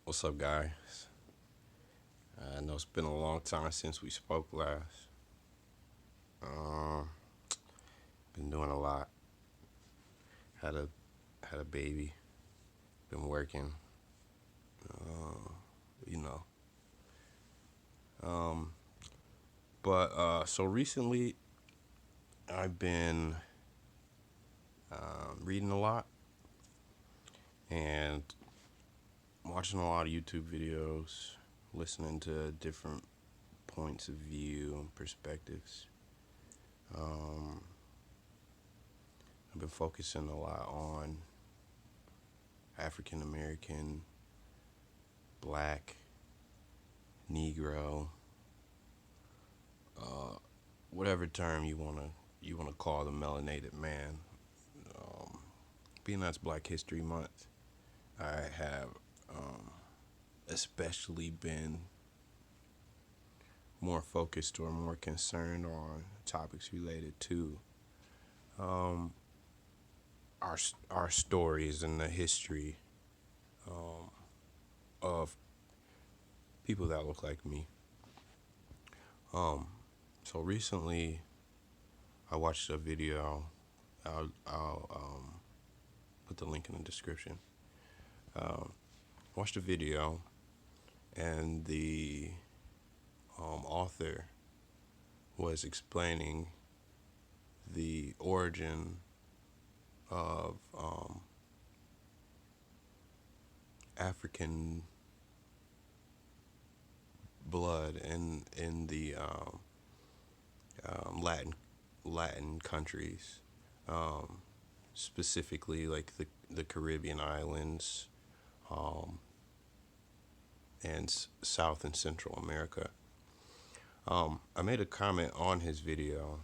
What's up, guys? I know it's been a long time since we spoke last. Um, been doing a lot. Had a had a baby. Been working. Uh, you know. Um, so recently I've been reading a lot and watching a lot of YouTube videos, listening to different points of view and perspectives. Um, I've been focusing a lot on African American, Black, Negro, uh, whatever term you wanna call the melanated man. Um, Being that's Black History Month, I have um, especially been more focused or more concerned on topics related to um, our our stories and the history um, of people that look like me. Um, so recently, I watched a video. I'll put the link in the description. Um, Watched a video, and the author was explaining the origin of African blood in the Latin countries, um, specifically like the Caribbean islands, um, and South and Central America. I made a comment on his video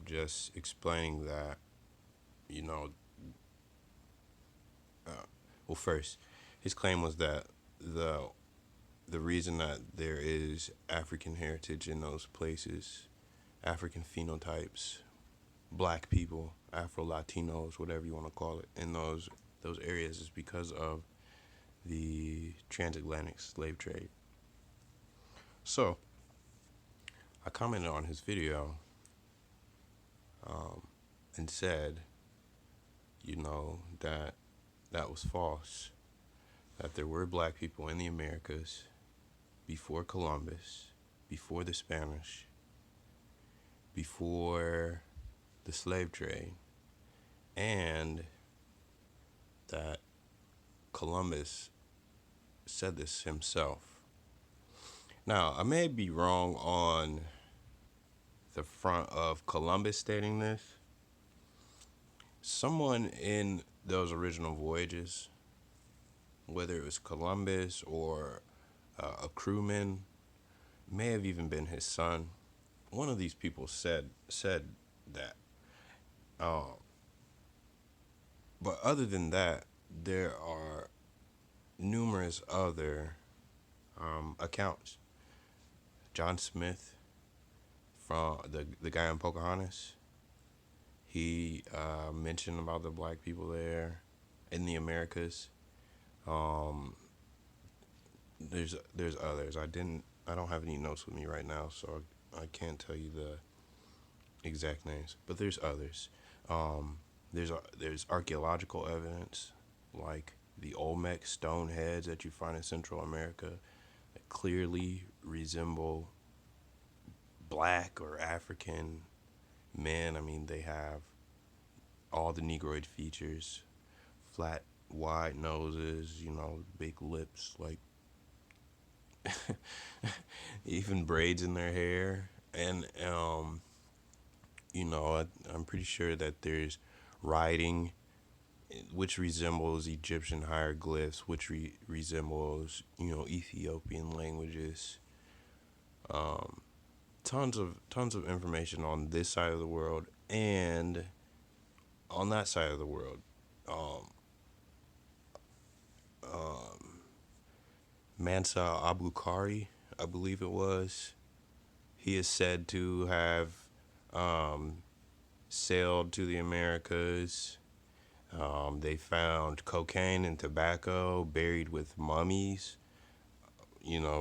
just explaining that, you know, well, first, his claim was that the the reason that there is African heritage in those places, African phenotypes, black people, Afro Latinos, whatever you want to call it, in those areas is because of the transatlantic slave trade. So I commented on his video um, and said, that that was false. That there were black people in the Americas before Columbus, before the Spanish, before the slave trade, and that Columbus said this himself. Now, I may be wrong on the front of Columbus stating this. Someone in those original voyages, whether it was Columbus or a crewman, may have even been his son. One of these people said that. Uh, but other than that, there are numerous other accounts. John Smith, from the guy in Pocahontas, he mentioned about the black people there in the Americas. Um, there's others. I don't have any notes with me right now, so I can't tell you the exact names. But there's others. Um, there's archaeological evidence like the Olmec stone heads that you find in Central America that clearly resemble black or African men. I mean, they have all the Negroid features, flat, wide noses, big lips, like even braids in their hair. And, I'm pretty sure that there's writing which resembles Egyptian hieroglyphs, which resembles, Ethiopian languages. Um, tons of information on this side of the world and on that side of the world. Um, um, Mansa Abu Kari, I believe it was. He is said to have um, sailed to the Americas. They found cocaine and tobacco buried with mummies.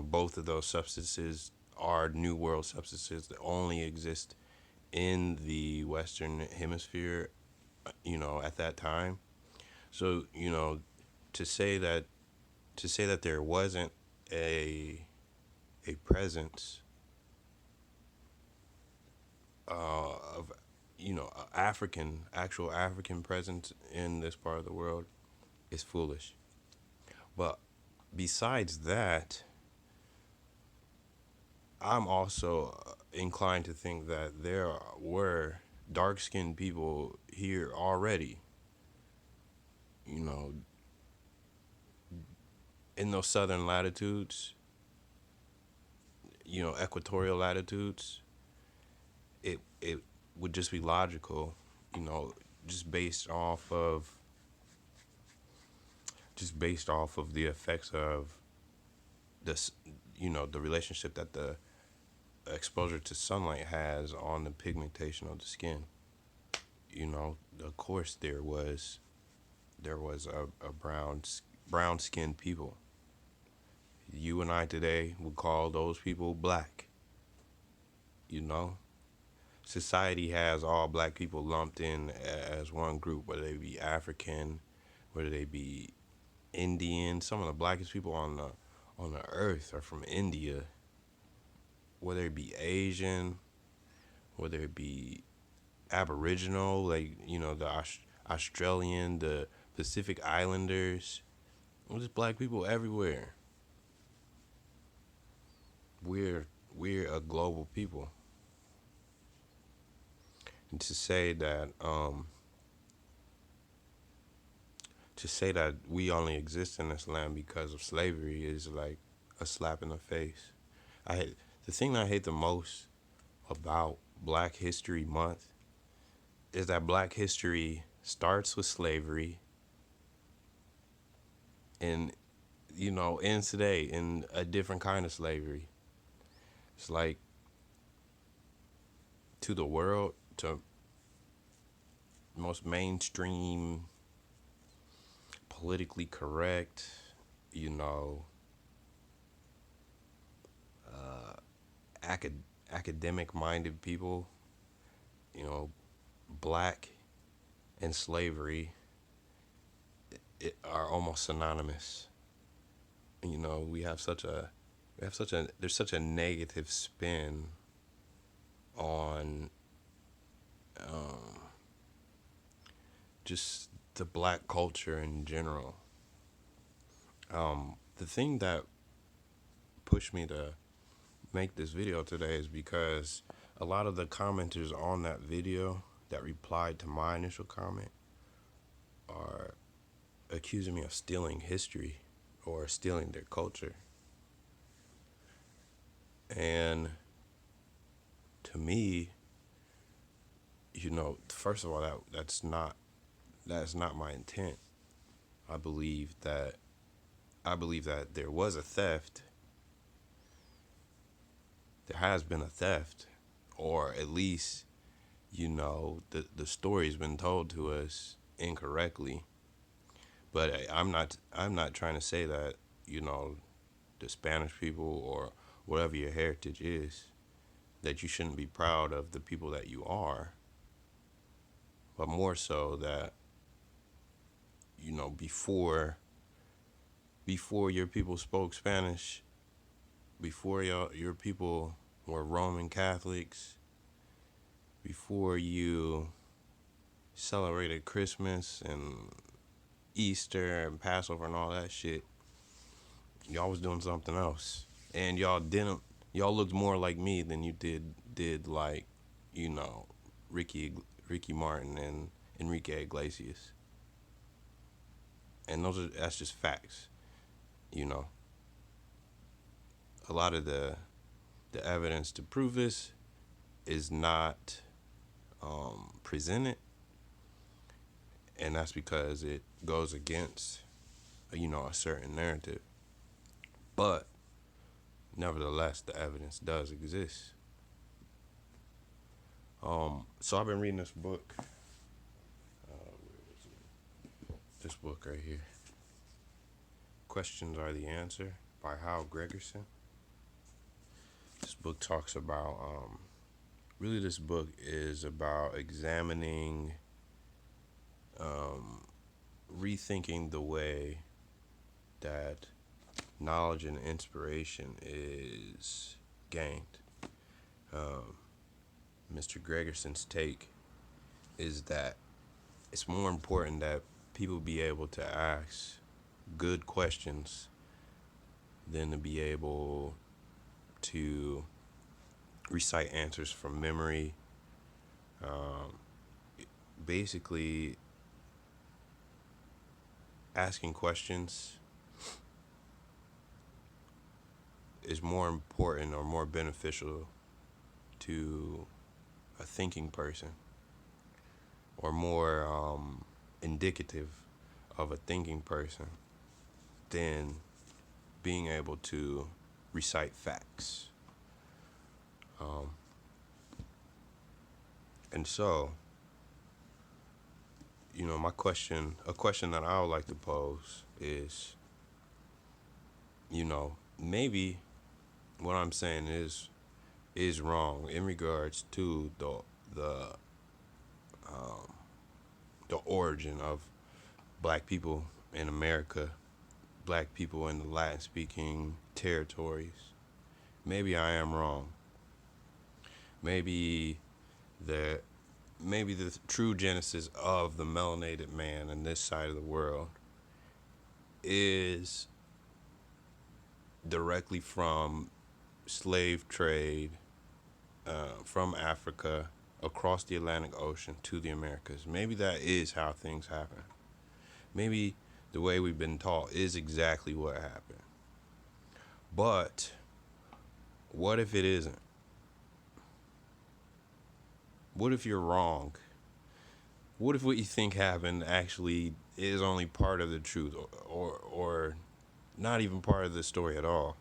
both of those substances are New World substances that only exist in the Western Hemisphere, at that time. So, to say that there wasn't a presence of actual African presence in this part of the world is foolish. But besides that, I'm also inclined to think that there were dark skinned people here already, you know, in those southern latitudes, equatorial latitudes. It would just be logical, you know, just based off of the effects of this, the relationship that the exposure to sunlight has on the pigmentation of the skin. Of course there was a brown skinned people. You and I today would call those people black. You know, society has all black people lumped in as one group, whether they be African, whether they be Indian. Some of the blackest people on the earth are from India. Whether it be Asian, whether it be Aboriginal, like the Australian, the Pacific Islanders. There's black people everywhere. We're a global people, and to say that we only exist in this land because of slavery is like a slap in the face. The thing I hate the most about Black History Month is that Black history starts with slavery and ends today in a different kind of slavery. It's like, to the world, to most mainstream, politically correct, you know, academic minded people, black and slavery are almost synonymous. There's such a negative spin on just the black culture in general. The thing that pushed me to make this video today is because a lot of the commenters on that video that replied to my initial comment are accusing me of stealing history or stealing their culture. And to me, first of all, that's not my intent. I believe that there was a theft. There has been a theft, or at least, the story's been told to us incorrectly. But I'm not trying to say that, the Spanish people or whatever your heritage is, that you shouldn't be proud of the people that you are. But more so that, before your people spoke Spanish, before your people were Roman Catholics, before you celebrated Christmas and Easter and Passover and all that shit, y'all was doing something else. And y'all looked more like me than you did like, Ricky Martin and Enrique Iglesias. And that's just facts. A lot of the evidence to prove this is not presented, and that's because it goes against a certain narrative. But nevertheless, the evidence does exist. So I've been reading this book. This book right here, Questions Are the Answer, by Hal Gregerson. This book talks about, really, this book is about examining, um, rethinking the way that knowledge and inspiration is gained. Um, Mr. Gregerson's take is that it's more important that people be able to ask good questions than to be able to recite answers from memory. Um, Basically, asking questions is more important or more beneficial to a thinking person, or more indicative of a thinking person than being able to recite facts. Um, and so, my a question that I would like to pose is, maybe what I'm saying is wrong in regards to the um, the origin of black people in America, black people in the Latin speaking territories. Maybe I am wrong. Maybe the maybe the true genesis of the melanated man in this side of the world is directly from slave trade, from Africa across the Atlantic Ocean to the Americas. Maybe that is how things happen. Maybe the way we've been taught is exactly what happened. But what if it isn't? What if you're wrong? What if what you think happened actually is only part of the truth, or not even part of the story at all?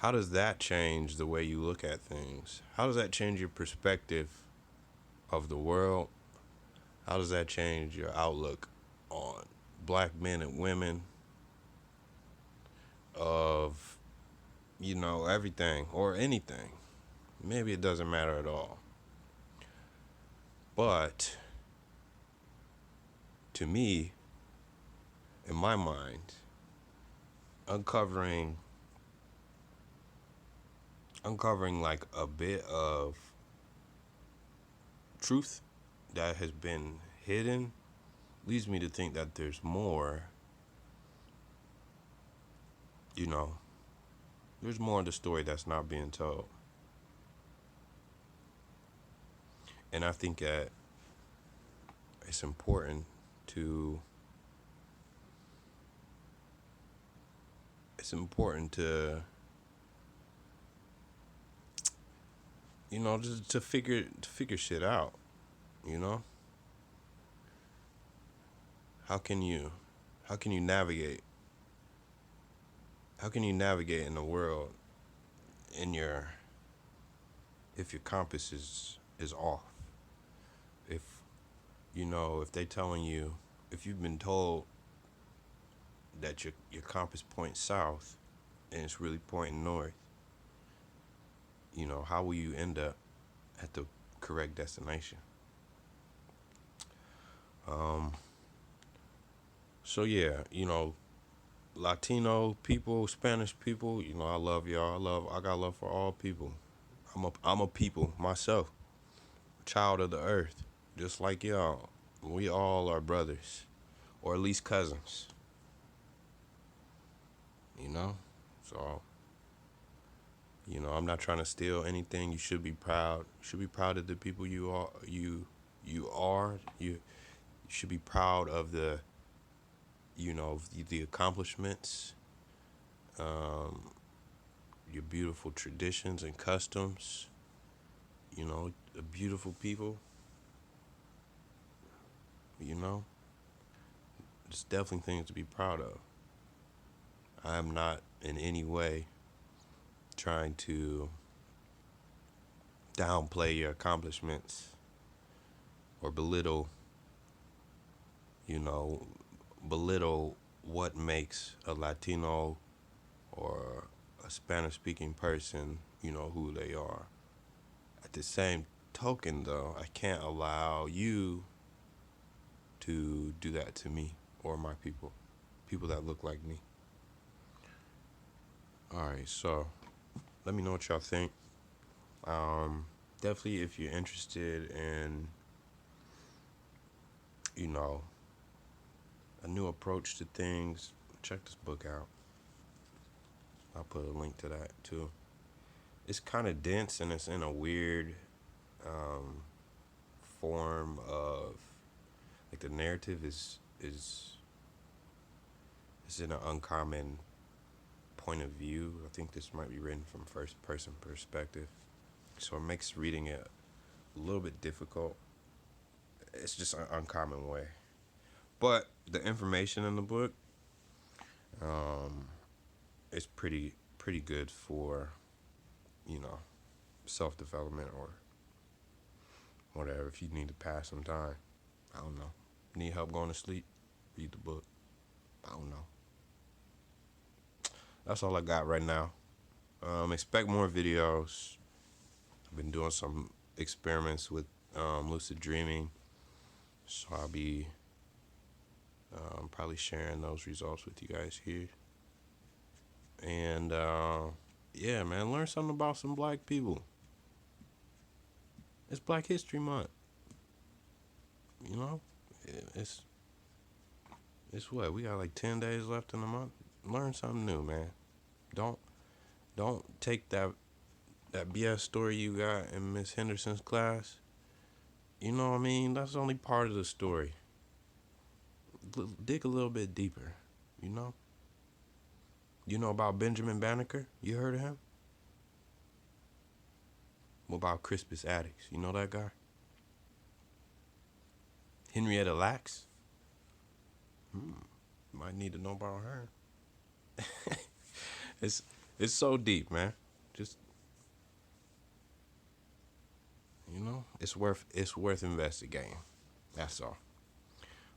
How does that change the way you look at things? How does that change your perspective of the world? How does that change your outlook on black men and women, of, everything or anything? Maybe it doesn't matter at all. But to me, in my mind, uncovering like a bit of truth that has been hidden leads me to think that there's more, you know, there's more of the story that's not being told. And I think that it's important to it's important to just to figure shit out, you know? How can you how can you navigate in the world in your if your compass is off? If if they telling you, if you've been told that your compass points south and it's really pointing north, how will you end up at the correct destination? Um, so yeah, Latino people, Spanish people, I love y'all. I got love for all people. I'm a people myself, child of the earth, just like y'all. We all are brothers, or at least cousins. You know, so I'm not trying to steal anything. You should be proud. You should be proud of the people you are. You are. You should be proud of the accomplishments, um, your beautiful traditions and customs. The beautiful people. You know, it's definitely things to be proud of. I am not in any way trying to downplay your accomplishments or belittle, you know, belittle what makes a Latino or a Spanish speaking person, who they are. At the same token, though, I can't allow you to do that to me or my people that look like me. All right, so let me know what y'all think. Definitely, if you're interested in, you know, a new approach to things, check this book out. I'll put a link to that too. It's kind of dense and it's in a weird um, form of like the narrative is in an uncommon point of view. I think this might be written from first person perspective, so it makes reading it a little bit difficult. It's just an uncommon way, but the information in the book um, is pretty good for you know self development or whatever. If you need to pass some time, I don't know. Need help going to sleep? Read the book. I don't know. That's all I got right now. Expect more videos. I've been doing some experiments with lucid dreaming, so I'll be probably sharing those results with you guys here. And yeah, man, learn something about some black people. It's Black History Month. You know, it's it's what we got like 10 days left in the month. Learn something new, man. Don't don't take that BS story you got in Miss Henderson's class. You know what I mean? That's only part of the story. Dig a little bit deeper. You know. You know about Benjamin Banneker? You heard of him? What about Crispus Attucks? You know that guy? Henrietta Lacks? Might need to know about her. it's it's so deep, man. Just it's worth investigating. That's all.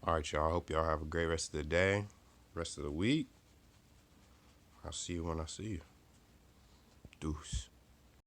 All right, y'all. I hope y'all have a great rest of the day, rest of the week. I'll see you when I see you. Deuce.